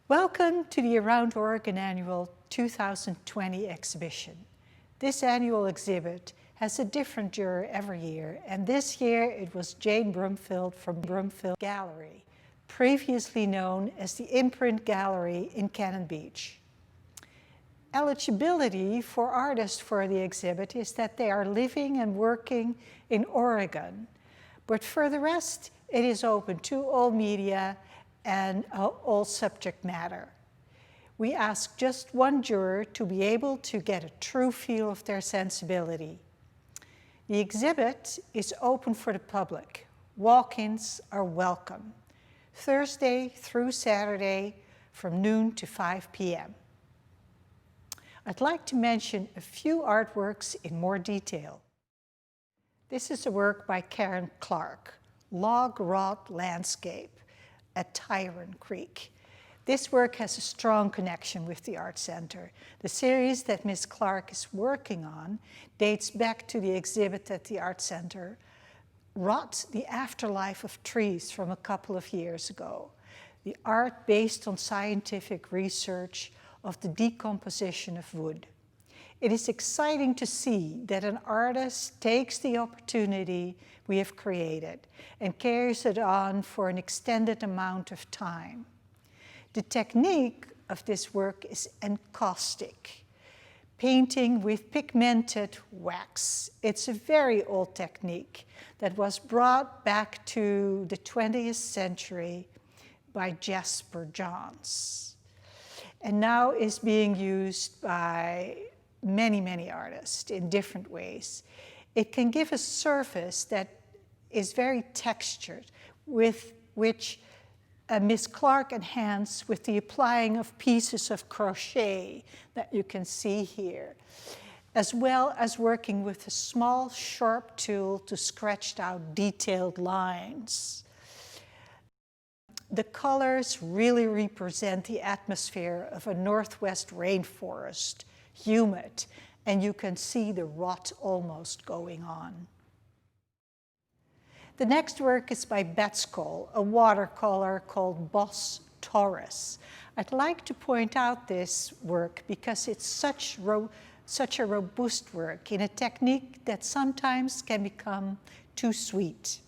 Welcome to the Around Oregon Annual 2020 exhibition. This annual exhibit has a different juror every year, and this year it was Jane Brumfield from Brumfield Gallery, previously known as the Imprint Gallery in Cannon Beach. Eligibility for artists for the exhibit is that they are living and working in Oregon, but for the rest it is open to all media and all subject matter. We ask just one juror to be able to get a true feel of their sensibility. The exhibit is open for the public. Walk-ins are welcome, Thursday through Saturday from noon to 5 p.m. I'd like to mention a few artworks in more detail. This is a work by Karen Clark, Log Wrought Landscape at Tyrone Creek. This work has a strong connection with the Art Center. The series that Ms. Clark is working on dates back to the exhibit at the Art Center, Rot, the Afterlife of Trees, from a couple of years ago. The art based on scientific research of the decomposition of wood. It is exciting to see that an artist takes the opportunity we have created and carries it on for an extended amount of time. The technique of this work is encaustic, painting with pigmented wax. It's a very old technique that was brought back to the 20th century by Jasper Johns, and now is being used by many artists in different ways. It can give a surface that is very textured, with which Miss Clark enhanced with the applying of pieces of crochet that you can see here, as well as working with a small sharp tool to scratch out detailed lines. The colors really represent the atmosphere of a Northwest rainforest, humid, and you can see the rot almost going on. The next work is by Batskol, a watercolor called Boss Taurus. I'd like to point out this work because it's such a robust work in a technique that sometimes can become too sweet.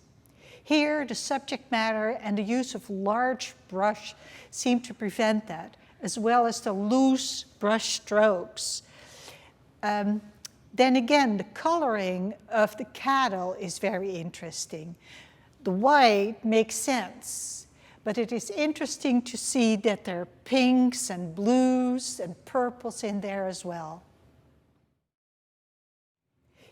Here, the subject matter and the use of large brush seem to prevent that, as well as the loose brush strokes. Then again, the coloring of the cattle is very interesting. The white makes sense, but it is interesting to see that there are pinks and blues and purples in there as well.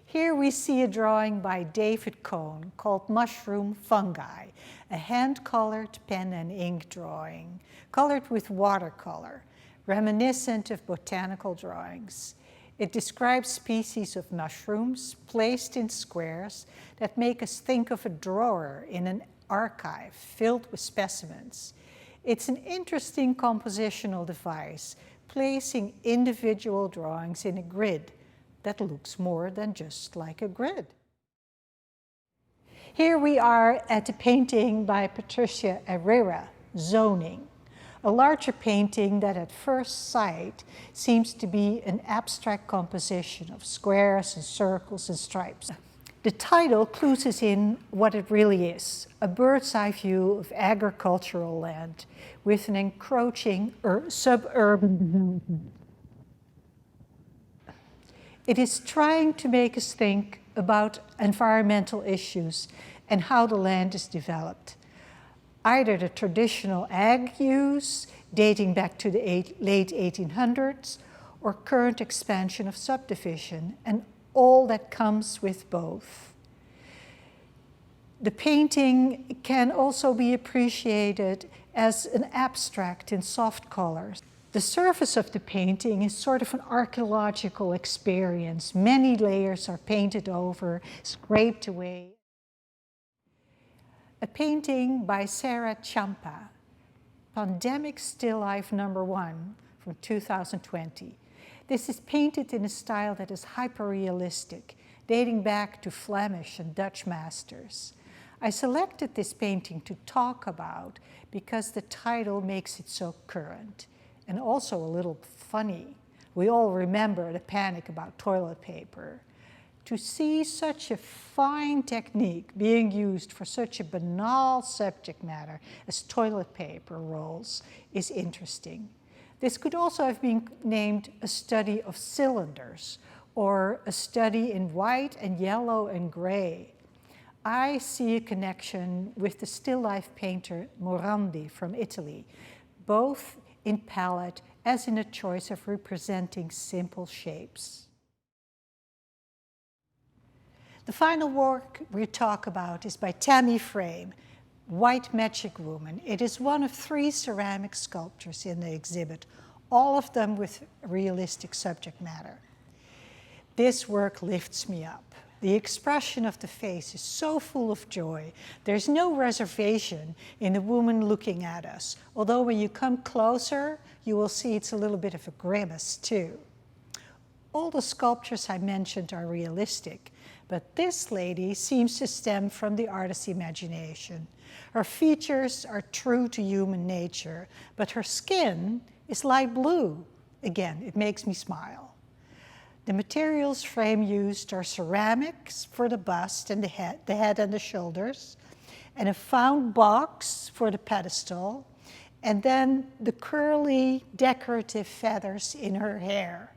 Here we see a drawing by David Cohen called Mushroom Fungi, a hand-colored pen and ink drawing, colored with watercolor, reminiscent of botanical drawings. It describes species of mushrooms placed in squares that make us think of a drawer in an archive filled with specimens. It's an interesting compositional device, placing individual drawings in a grid that looks more than just like a grid. Here we are at a painting by Patricia Herrera, Zoning, a larger painting that at first sight seems to be an abstract composition of squares and circles and stripes. The title clues us in what it really is, a bird's eye view of agricultural land with an encroaching suburban development. It is trying to make us think about environmental issues and how the land is developed. Either the traditional ag use, dating back to the late 1800s, or current expansion of subdivision, and all that comes with both. The painting can also be appreciated as an abstract in soft colors. The surface of the painting is sort of an archaeological experience. Many layers are painted over, scraped away. A painting by Sarah Champeau, Pandemic Still Life #1 from 2020. This is painted in a style that is hyper-realistic, dating back to Flemish and Dutch masters. I selected this painting to talk about because the title makes it so current and also a little funny. We all remember the panic about toilet paper. To see such a fine technique being used for such a banal subject matter as toilet paper rolls is interesting. This could also have been named a study of cylinders or a study in white and yellow and gray. I see a connection with the still life painter Morandi from Italy, both in palette as in a choice of representing simple shapes. The final work we talk about is by Tammy Frame, White Magic Woman. It is one of 3 ceramic sculptures in the exhibit, all of them with realistic subject matter. This work lifts me up. The expression of the face is so full of joy. There's no reservation in the woman looking at us, although when you come closer, you will see it's a little bit of a grimace too. All the sculptures I mentioned are realistic, but this lady seems to stem from the artist's imagination. Her features are true to human nature, but her skin is light blue. Again, it makes me smile. The materials Frame used are ceramics for the bust and the head and the shoulders, and a found box for the pedestal, and then the curly decorative feathers in her hair.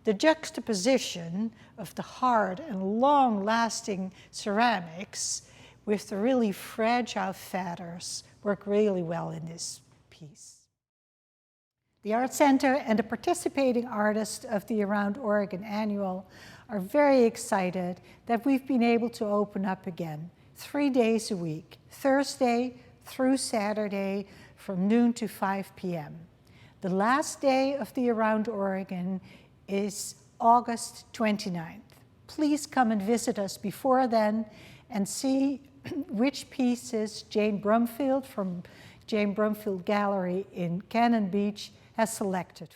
The juxtaposition of the hard and long-lasting ceramics with the really fragile feathers work really well in this piece. The Art Center and the participating artists of the Around Oregon Annual are very excited that we've been able to open up again 3 days a week, Thursday through Saturday from noon to 5 p.m. The last day of the Around Oregon is August 29th. Please come and visit us before then and see which pieces Jane Brumfield from Jane Brumfield Gallery in Cannon Beach has selected.